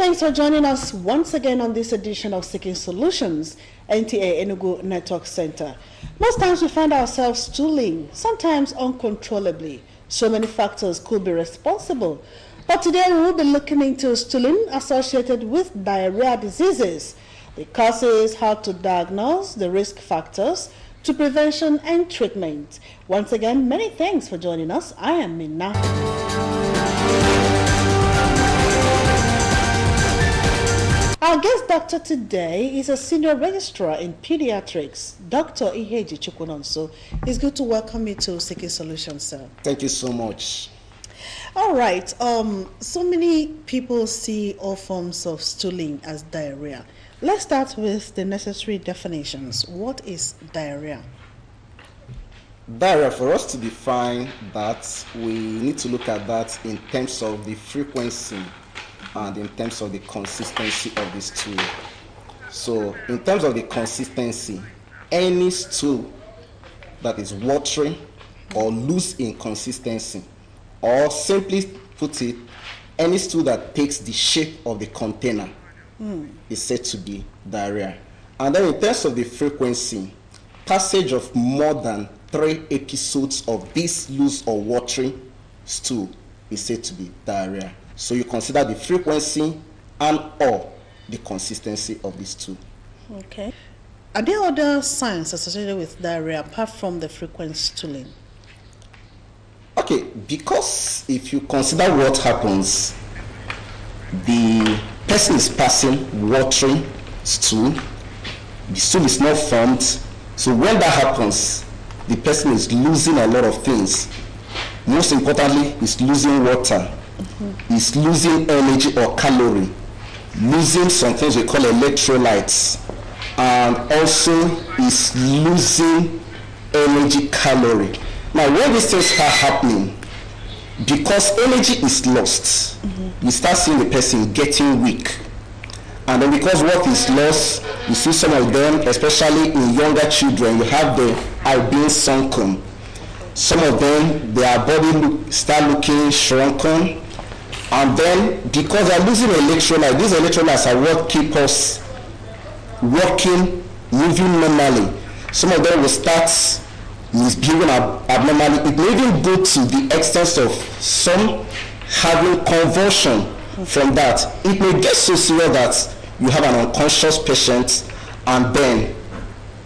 thanks for joining us once again on this edition of Seeking Solutions, NTA Enugu Network Center. Most times we find ourselves stooling, sometimes uncontrollably. So many factors could be responsible. But today we will be looking into stooling associated with diarrhea diseases, the causes, how to diagnose, the risk factors, to prevention and treatment. Once again, many thanks for joining us. I am Minna. Our guest doctor today is a senior registrar in pediatrics, Dr. Iheji Chukwunonso. It's good to welcome you to Seeking Solutions, sir. Thank you so much. All right. So many people see all forms of stooling as diarrhea. Let's start with the necessary definitions. What is diarrhea? Diarrhea, for us to define that, we need to look at that in terms of the frequency and in terms of the consistency of the stool. So, in terms of the consistency, any stool that is watery or loose in consistency, or simply put it, any stool that takes the shape of the container is said to be diarrhea. And then in terms of the frequency, passage of more than 3 episodes of this loose or watery stool is said to be diarrhea. So you consider the frequency and or the consistency of these two. Okay. Are there other signs associated with diarrhea apart from the frequent stooling? Okay, because if you consider what happens, the person is passing watery stool, the stool is not formed, so when that happens, the person is losing a lot of things. Most importantly, is losing water, is losing energy or calorie, losing some things we call electrolytes, and also is losing energy calorie. Now, when these things start happening, because energy is lost, you start seeing the person getting weak. And then because what is lost, you see some of them, especially in younger children, you have the eye being sunken. Some of them, their body start looking shrunken. And then, because they're losing electrolytes, these electrolytes are what keep us working, moving normally. Some of them will start misbehaving abnormally. It may even go to the extent of some having convulsion from that. It may get so severe that you have an unconscious patient, and then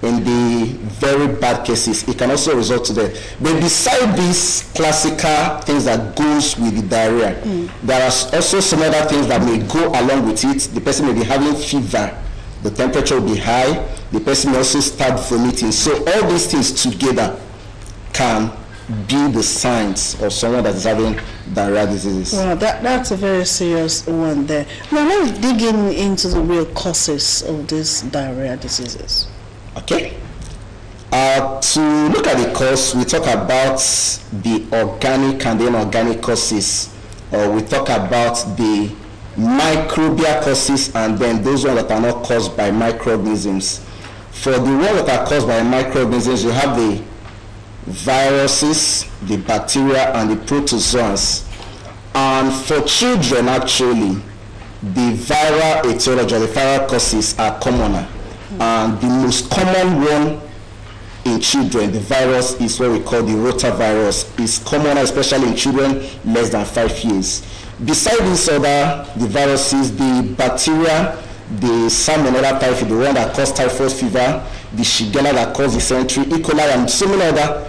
in the very bad cases, it can also result to death. But beside these classical things that goes with the diarrhea, there are also some other things that may go along with it. The person may be having fever, the temperature will be high, the person may also start vomiting. So all these things together can be the signs of someone that is having diarrhea diseases. Well, that's a very serious one there. Now let's dig into the real causes of these diarrhea diseases. Okay. To look at the cause, we talk about the organic and the inorganic causes, or we talk about the microbial causes, and then those ones that are not caused by microorganisms. For the ones that are caused by microorganisms, you have the viruses, the bacteria, and the protozoans. And for children, actually, the viral etiology, the viral causes are commoner. And the most common one in children, the virus, is what we call the rotavirus. It's common, especially in children less than 5 years. Besides these other, the viruses, the bacteria, the Salmonella typhi, the one that causes typhoid fever, the Shigella that causes dysentery, E. coli, and so many other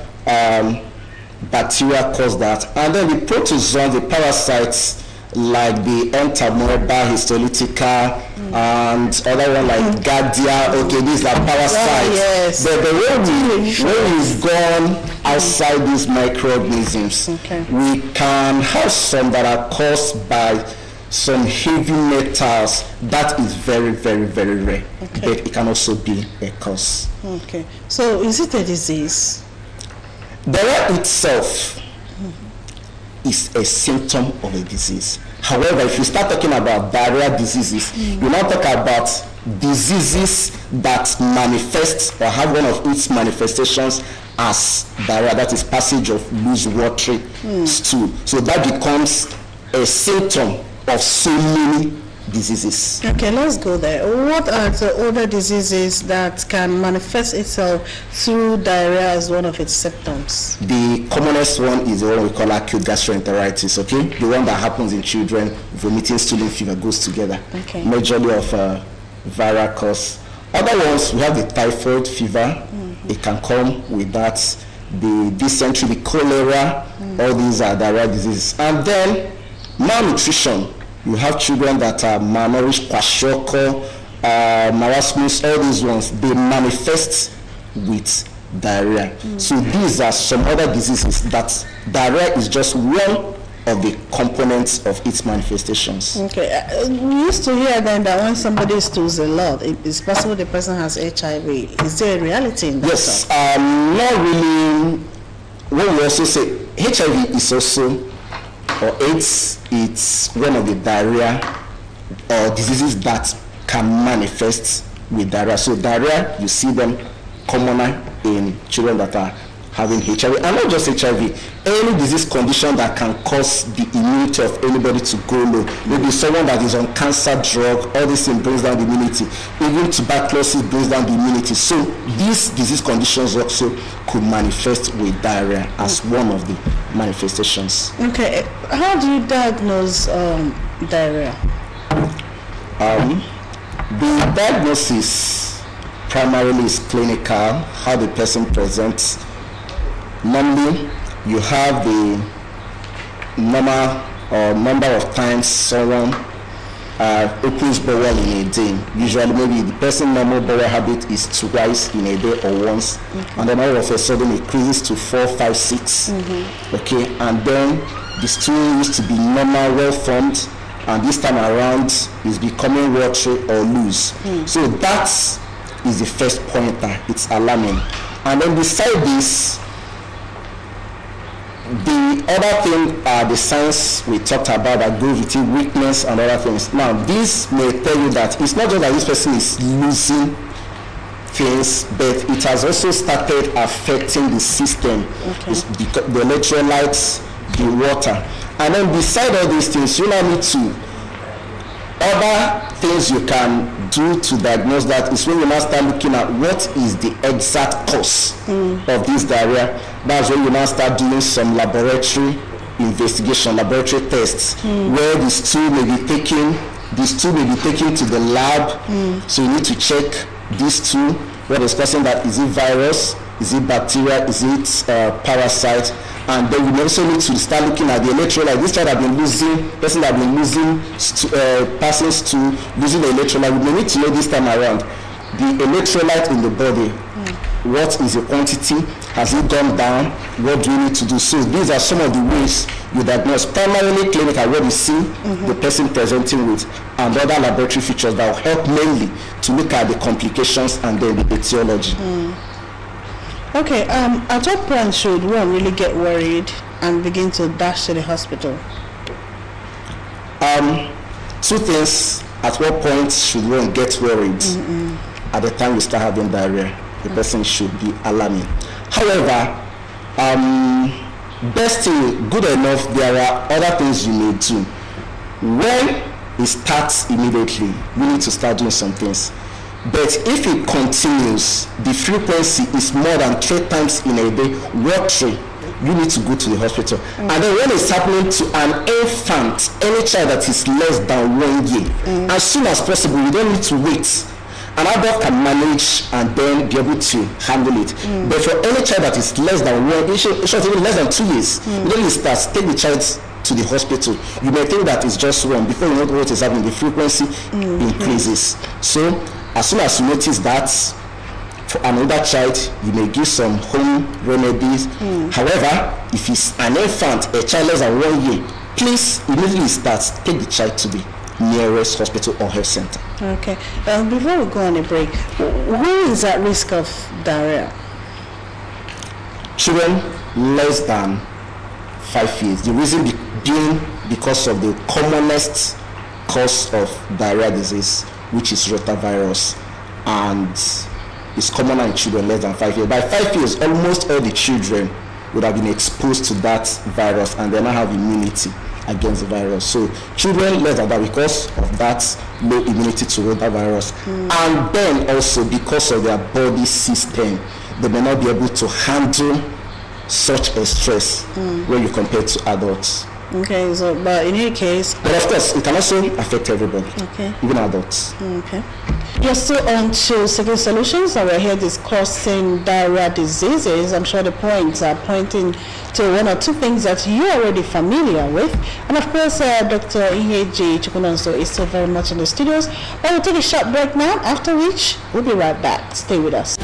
bacteria cause that. And then the protozoans, the parasites, like the Entamoeba histolytica and other one like Giardia. Okay, these are parasites. Yes. But when we've gone outside these microorganisms, we can have some that are caused by some heavy metals. That is very, very, very rare. But it can also be a cause. Okay. So is it a disease? Diarrhea itself is a symptom of a disease. However, if you start talking about diarrhea diseases, you now talk about diseases that manifest or have one of its manifestations as diarrhea, that is passage of loose watery stool. So that becomes a symptom of so many diseases. Okay, let's go there. What are the other diseases that can manifest itself through diarrhea as one of its symptoms? The commonest one is the one we call acute gastroenteritis, okay? The one that happens in children, vomiting, stooling, fever goes together. Okay. Majorly of viral cause. Other ones, we have the typhoid fever. It can come with that. The dysentery, the cholera, all these are diarrhea diseases. And then malnutrition. You have children that are malnourished, kwashiorkor, marasmus, all these ones, they manifest with diarrhea. So these are some other diseases that diarrhea is just one of the components of its manifestations. Okay, we used to hear then that when somebody stools a lot, it's possible the person has HIV. Is there a reality in that? Yes, not really. When we also say HIV is also, or AIDS, it's one of the diarrhea or diseases that can manifest with diarrhea. So diarrhea, you see them commoner in children that are having HIV, and not just HIV, any disease condition that can cause the immunity of anybody to go low. Maybe someone that is on cancer drug, all this thing brings down the immunity. Even tuberculosis brings down the immunity. So these disease conditions also could manifest with diarrhea as one of the manifestations. Okay, how do you diagnose diarrhea? The diagnosis primarily is clinical, how the person presents. Normally, you have the normal or number of times someone opens bowel in a day. Usually, maybe the person's normal bowel habit is twice in a day or once, and then all of a sudden it increases to 4, 5, 6. Okay, and then the stool used to be normal, well formed, and this time around is becoming watery or loose. So that is the first pointer. It's alarming. And then beside this, the other thing are the signs we talked about that go with it, weakness and other things. Now, this may tell you that it's not just that this person is losing things, but it has also started affecting the system, the electrolytes, the water. And then beside all these things, you now need to, other things you can do to diagnose that is when you now start looking at what is the exact cause of this diarrhea. That's when you now start doing some laboratory investigation, laboratory tests, where the stool may be taken to the lab. So you need to check this stool, what is causing that. Is it virus? Is it bacteria? Is it parasite? And then you also need to start looking at the electrolyte. This child have been losing, person have been losing, passing to losing the electrolyte. We need to know this time around the electrolyte in the body. What is the quantity? Has it gone down? What do we need to do? So these are some of the ways you diagnose. Primarily clinical, what you see the person presenting with, and other laboratory features that will help mainly to look at the complications and then the etiology. Okay, at what point should one really get worried and begin to dash to the hospital? Two things. At what point should one get worried? At the time you start having diarrhea, the person should be alarming. However, best still, good enough, there are other things you need to. When it starts immediately, you need to start doing some things. But if it continues, the frequency is more than 3 times in a day, watery, you need to go to the hospital. And then when it's happening to an infant, any child that is less than 1 year, as soon as possible, you don't need to wait. An adult can manage and then be able to handle it. But for any child that is less than 1 year, even less than 2 years, immediately starts, take the child to the hospital. You may think that it's just wrong. Before you know what is happening, the frequency increases. So as soon as you notice that, for another child, you may give some home remedies. However, if it's an infant, a child less than 1 year, please immediately take the child to the nearest hospital or health center. Okay. Before we go on a break, who is at risk of diarrhea? Children less than 5 years. The reason being because of the commonest cause of diarrhea disease, which is rotavirus, and it's common in children less than 5 years. By 5 years, almost all the children would have been exposed to that virus and they now have immunity against the virus. So children less than that because of that low immunity to rotavirus. And then also because of their body system, they may not be able to handle such a stress when you compare to adults. Okay, so but in any case, but of course it can also affect everybody, even adults. Okay. You're still on to Seeking Solutions, and we're here discussing diarrhea diseases. I'm sure the points are pointing to one or two things that you're already familiar with. And of course, Dr. Iheji Chukwunonso is still very much in the studios. But we'll take a short break now, after which we'll be right back. Stay with us.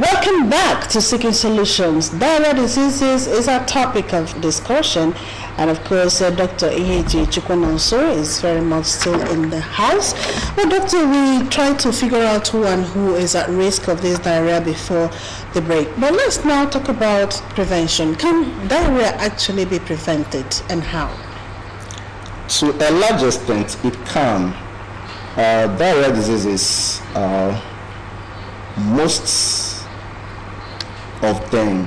Welcome back to Seeking Solutions. Diarrhea diseases is our topic of discussion, and of course Dr. Iheji Chukwunonso is very much still in the house. Well, doctor, we try to figure out who and who is at risk of this diarrhea before the break. But let's now talk about prevention. Can diarrhea actually be prevented, and how? To a large extent, it can. Diarrhea diseases, most of them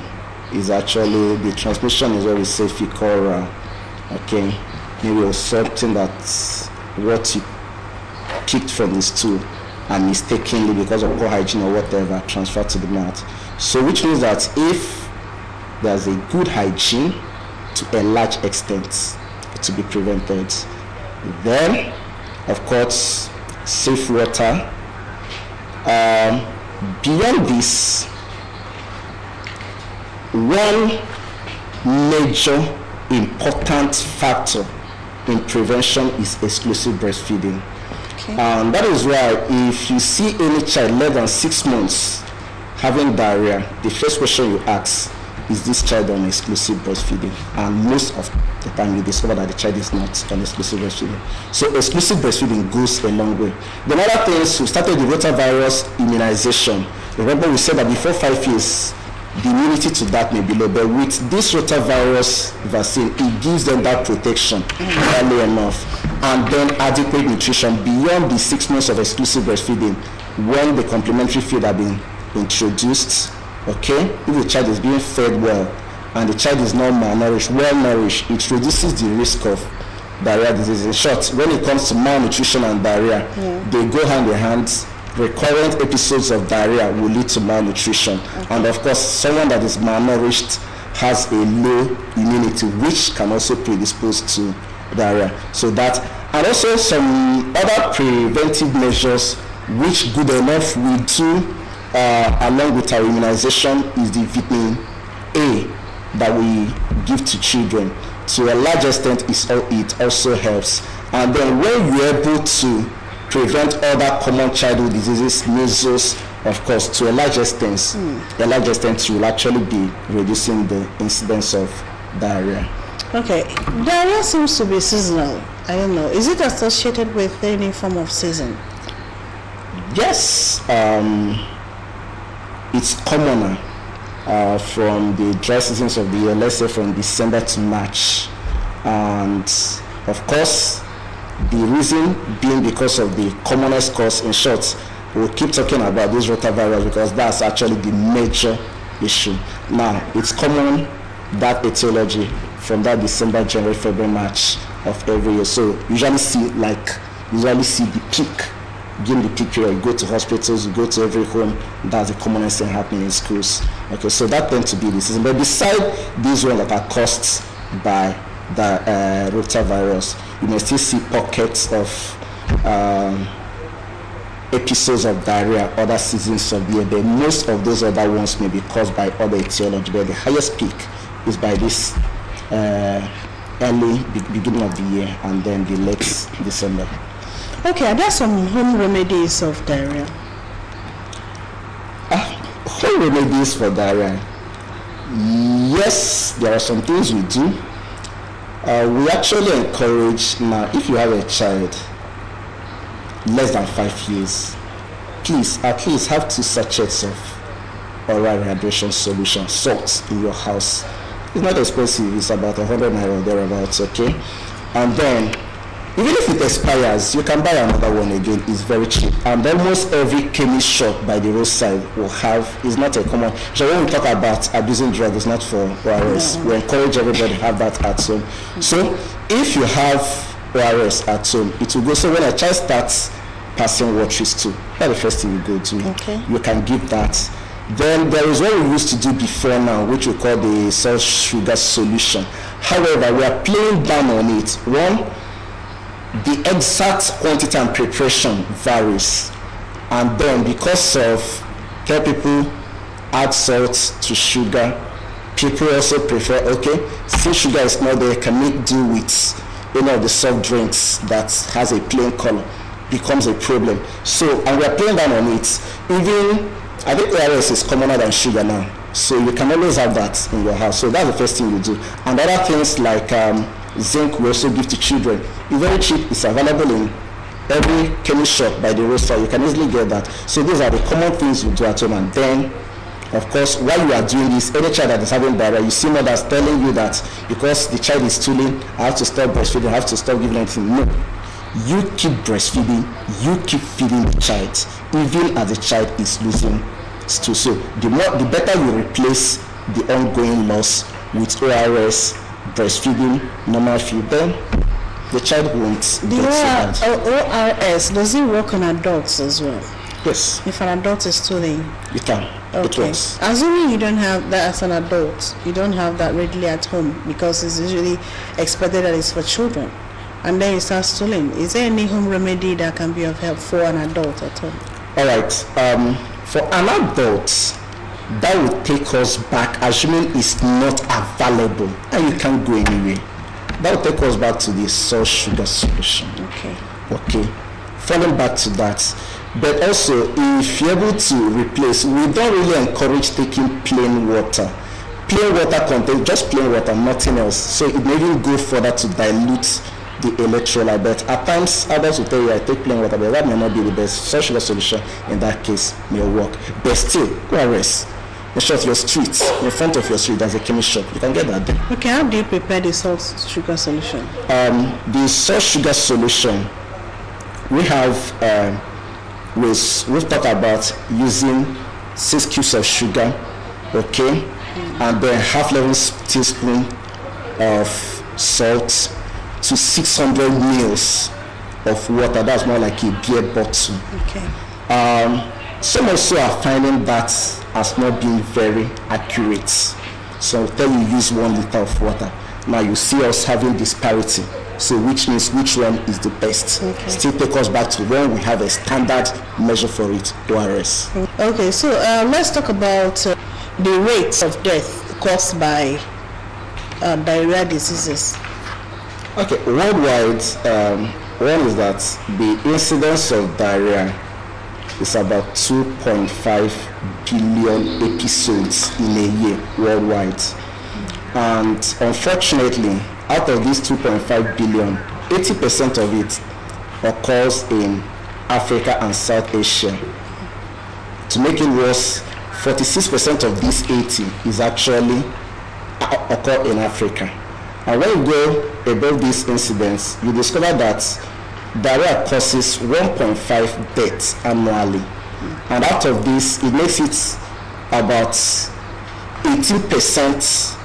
is actually, the transmission is always say fecal, okay, maybe something that what you picked from the stool and mistakenly because of poor hygiene or whatever transferred to the mouth. So which means that if there's a good hygiene to a large extent to be prevented, then of course safe water. Beyond this, one major important factor in prevention is exclusive breastfeeding. And that is why if you see any child less than 6 months having diarrhea, the first question you ask, is this child on exclusive breastfeeding? And most of the time you discover that the child is not on exclusive breastfeeding. So exclusive breastfeeding goes a long way. The other thing is we started the rotavirus immunization. Remember we said that before 5 years, the immunity to that may be low, but with this rotavirus vaccine, it gives them that protection early enough. And then adequate nutrition beyond the 6 months of exclusive breastfeeding when the complementary feed have been introduced. Okay, if the child is being fed well and the child is not malnourished, well nourished, it reduces the risk of diarrhea disease. In short, when it comes to malnutrition and diarrhea, they go hand in hand. Recurrent episodes of diarrhea will lead to malnutrition. And of course, someone that is malnourished has a low immunity, which can also predispose to diarrhea. So that, and also some other preventive measures which good enough we do along with our immunization is the vitamin A that we give to children. To a large extent, it also helps. And then when you're able to prevent other common childhood diseases, measles, of course, to a large extent, you will actually be reducing the incidence of diarrhea. Okay, diarrhea seems to be seasonal. I don't know. Is it associated with any form of season? Yes, it's commoner from the dry seasons of the year, let's say from December to March. And of course, the reason being because of the commonest cause. In short, we'll keep talking about this rotavirus because that's actually the major issue. Now, it's common, that etiology, from that December, January, February, March of every year. So usually see the peak. During the peak period, you go to hospitals, you go to every home. That's the commonest thing happening in schools. Okay, so that tends to be the season. But beside these ones that are caused by the rotavirus, you may still see pockets of episodes of diarrhea other seasons of the year. But most of those other ones may be caused by other etiology. But the highest peak is by this early beginning of the year and then the late December. Okay, are there some home remedies of diarrhea? Home remedies for diarrhea. Yes, there are some things we do. We actually encourage now, if you have a child less than 5 years, please at least have 2 sachets of oral rehydration solution, salt, in your house. It's not expensive, it's about 100 naira or thereabouts, okay? And then, even if it expires, you can buy another one again. It's very cheap. And almost every chemist shop by the roadside will have, it's not a common. So when we talk about abusing drugs, it's not for ORS. We encourage everybody to have that at home. So if you have ORS at home, it will go. So when a child starts passing watery stool, that's the first thing you go to. Okay. You can give that. Then there is what we used to do before now, which we call the salt sugar solution. However, we are playing down on it. One, the exact quantity and preparation varies, and then because of tell people add salt to sugar, people also prefer, okay, since sugar is not there, can make do with any of the soft drinks that has a plain color, becomes a problem. So, and we are playing down on it. Even I think ARS is commoner than sugar now, so you can always have that in your house. So that's the first thing you do. And other things like zinc we also give to children. It's very cheap. It's available in every chemist shop by the roadside. You can easily get that. So these are the common things you do at home. And then, of course, while you are doing this, any child that is having diarrhea, you see mothers telling you that because the child is stooling, I have to stop breastfeeding, I have to stop giving anything. No. You keep breastfeeding, you keep feeding the child, even as the child is losing stool. So the better you replace the ongoing loss with ORS, breastfeeding, normal feed, then the child won't get so bad. ORS, does it work on adults as well? Yes. If an adult is stooling? You can. Okay. It works. Assuming you don't have that as an adult, you don't have that readily at home because it's usually expected that it's for children, and then you start stooling. Is there any home remedy that can be of help for an adult at home? All right. For an adult, that would take us back, assuming it's not available and you can't go anywhere. That would take us back to the salt sugar solution. Okay. Falling back to that. But also, if you're able to replace, we don't really encourage taking plain water. Plain water contains just plain water, nothing else. So it may even go further to dilute the electrolyte. But at times, adults will tell you, I take plain water, but that may not be the best. Salt sugar solution in that case may work. But still, go and rest. In short, your street, in front of your street, there's a chemist shop. You can get that there. Okay, how do you prepare the salt sugar solution? The salt sugar solution, we have, we've talked about using 6 cubes of sugar, okay, and then half level teaspoon of salt to 600 mils of water. That's more like a beer bottle. Okay. Some also are finding that as not being very accurate. So then you use 1 liter of water. Now you see us having disparity. So which means which one is the best? Okay. Still take us back to when we have a standard measure for it, ORS. Okay, so let's talk about the rates of death caused by diarrhea diseases. Okay, worldwide, one is that the incidence of diarrhea is about 2.5 billion episodes in a year worldwide. And unfortunately, out of these 2.5 billion, 80% of it occurs in Africa and South Asia. To make it worse, 46% of this 80 is actually occur in Africa. And when you go above these incidents, you discover that diarrhea causes 1.5 deaths annually. And out of this, it makes it about 18%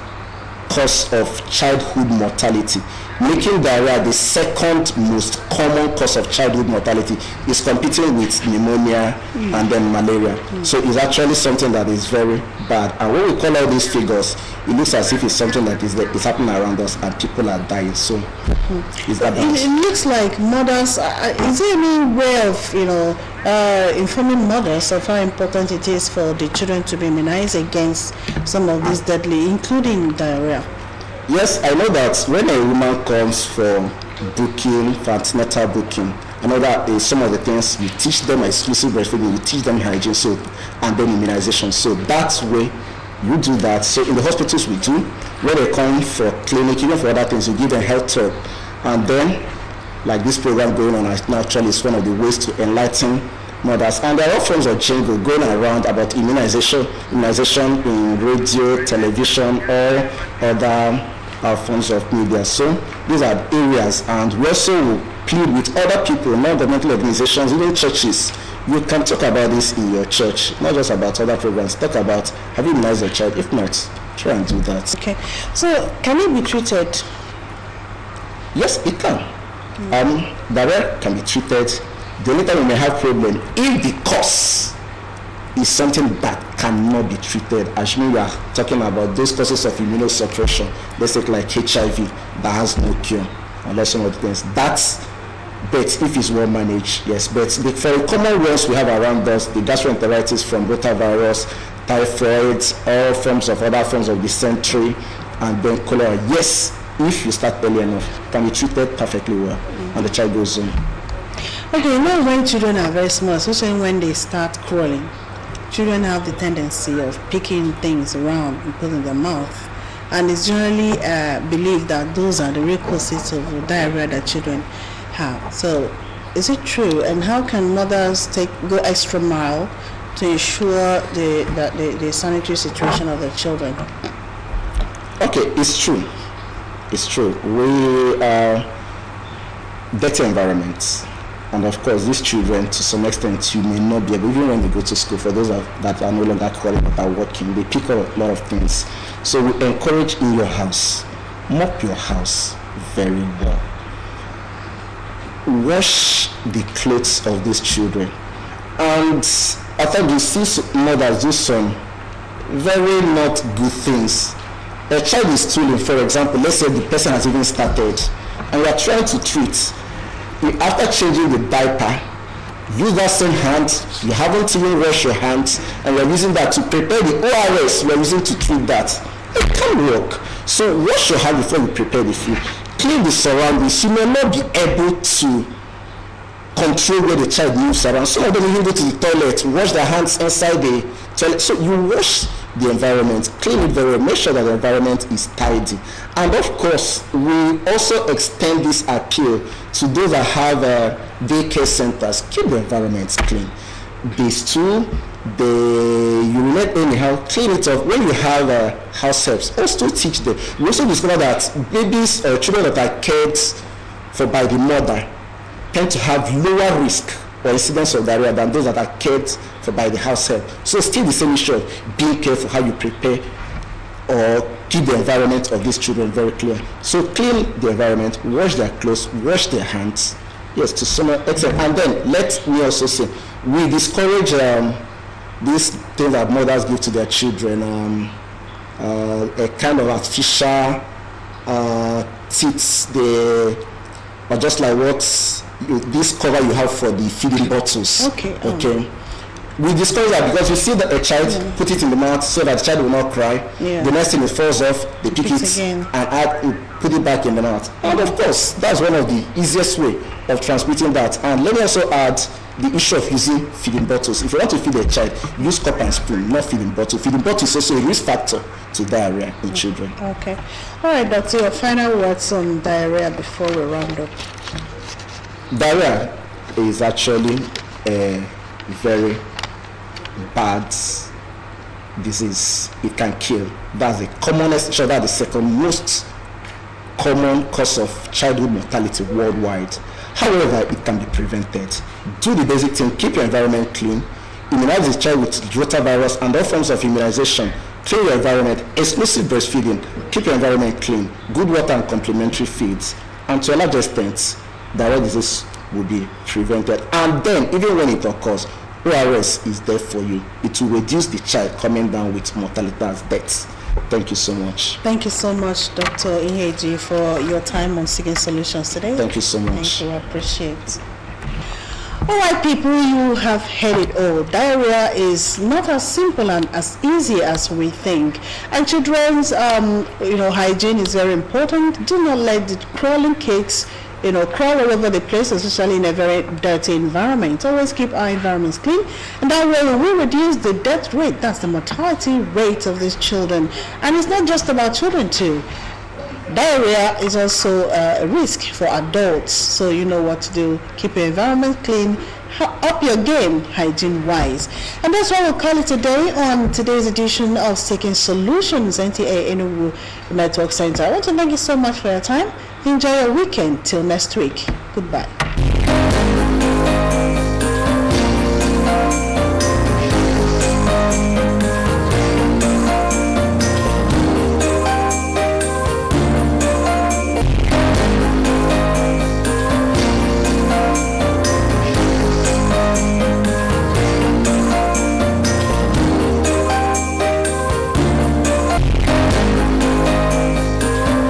cause of childhood mortality, making diarrhea the second most common cause of childhood mortality. Is competing with pneumonia and then malaria. So it's actually something that is very bad. And when we call out these figures, it looks as if it's something that is happening around us and people are dying. So is that bad? It looks like mothers, is there any way of informing mothers of how important it is for the children to be immunized against some of these deadly, including diarrhea? Yes, I know that when a woman comes for booking, for antenatal booking, I know that some of the things we teach them exclusive breastfeeding, we teach them hygiene, so and then immunization. So that way you do that. So in the hospitals we do, when they come for clinic, even for other things, we give them health talk. And then, like this program going on actually is one of the ways to enlighten mothers. And there are all forms of jingle going around about immunization in radio, television, or other forms of media. So these are areas, and we also will plead with other people, non-governmental organizations, even churches. You can talk about this in your church, not just about other programs. Talk about, have you immunized your child? If not, try and do that. Okay. So can it be treated? Yes, it can. Diarrhea can be treated. The only time we may have problem if the cause is something that cannot be treated. Assuming we are talking about those causes of immunosuppression, let's take like HIV that has no cure, and some of the things. That's, but if it's well managed, yes. But the very common ones we have around us, the gastroenteritis from rotavirus, typhoid, all forms of other forms of dysentery, and then cholera. Yes, if you start early enough, can be treated perfectly well, and the child goes on. Okay, you know when children are very small, especially when they start crawling, children have the tendency of picking things around and putting in their mouth. And it's generally believed that those are the real causes of diarrhea that children have. So, is it true? And how can mothers go extra mile to ensure the sanitary situation of their children? Okay, it's true. It's true. We are dirty environments. And of course, these children, to some extent, you may not be able, even when they go to school, for those that are no longer calling but are working, they pick up a lot of things. So we encourage in your house, mop your house very well. Wash the clothes of these children. And I thought you see mothers do some very not good things. A child is stooling, for example, let's say the person has even started, and you are trying to treat. After changing the diaper, use that same hand, you haven't even washed your hands, and you're using that to prepare the ORS you're using to treat that. It can't work. So wash your hand before you prepare the food. Clean the surroundings. You may not be able to control where the child moves around. Some of them even go to the toilet, wash their hands inside the toilet. So you wash the environment, clean it very well, make sure that the environment is tidy. And of course, we also extend this appeal to those that have daycare centers. Keep the environment clean. They stool, they urinate anyhow, clean it up. When you have house helps, also teach them. We also discover that babies or children that are cared for by the mother tend to have lower risk or incidence of diarrhea than those that are cared for by the house help. So still the same issue of being careful how you prepare or keep the environment of these children very clear. So clean the environment, wash their clothes, wash their hands. Yes, to some extent. And then let me also say, we discourage these things that mothers give to their children, a kind of artificial teats, or just like this cover you have for the feeding bottles. Okay. We discourage that because you see that a child put it in the mouth so that the child will not cry. Yeah. The next thing it falls off, they pick it again and put it back in the mouth. And of course, that's one of the easiest way of transmitting that. And let me also add the issue of using feeding bottles. If you want to feed a child, use cup and spoon, not feeding bottle. Feeding bottle is also a risk factor to diarrhea in children. Okay. All right, Doctor, your final words on diarrhea before we round up. Diarrhea is actually a very bad disease. It can kill. That's the commonest, that's the second most common cause of childhood mortality worldwide. However, it can be prevented. Do the basic thing, keep your environment clean, immunize the child with rotavirus and all forms of immunization, clean your environment, exclusive breastfeeding, keep your environment clean, good water and complementary feeds, and to a large extent, diarrhea disease will be prevented. And then, even when it occurs, ORS is there for you. It will reduce the child coming down with mortality as deaths. Thank you so much. Thank you so much, Dr. Iheji, for your time on Seeking Solutions today. Thank you so much. Thank you. I appreciate it. All right, people, you have heard it all. Diarrhea is not as simple and as easy as we think. And children's, hygiene is very important. Do not let the crawling kids, crawl all over the place, especially in a very dirty environment. Always keep our environments clean, and that way we will reduce the death rate. That's the mortality rate of these children. And it's not just about children too. Diarrhea is also a risk for adults, so you know what to do. Keep your environment clean, up your game hygiene-wise. And that's what we'll call it today on today's edition of Seeking Solutions, NTA Enugu Network Center. I want to thank you so much for your time. Enjoy your weekend. Till next week. Goodbye.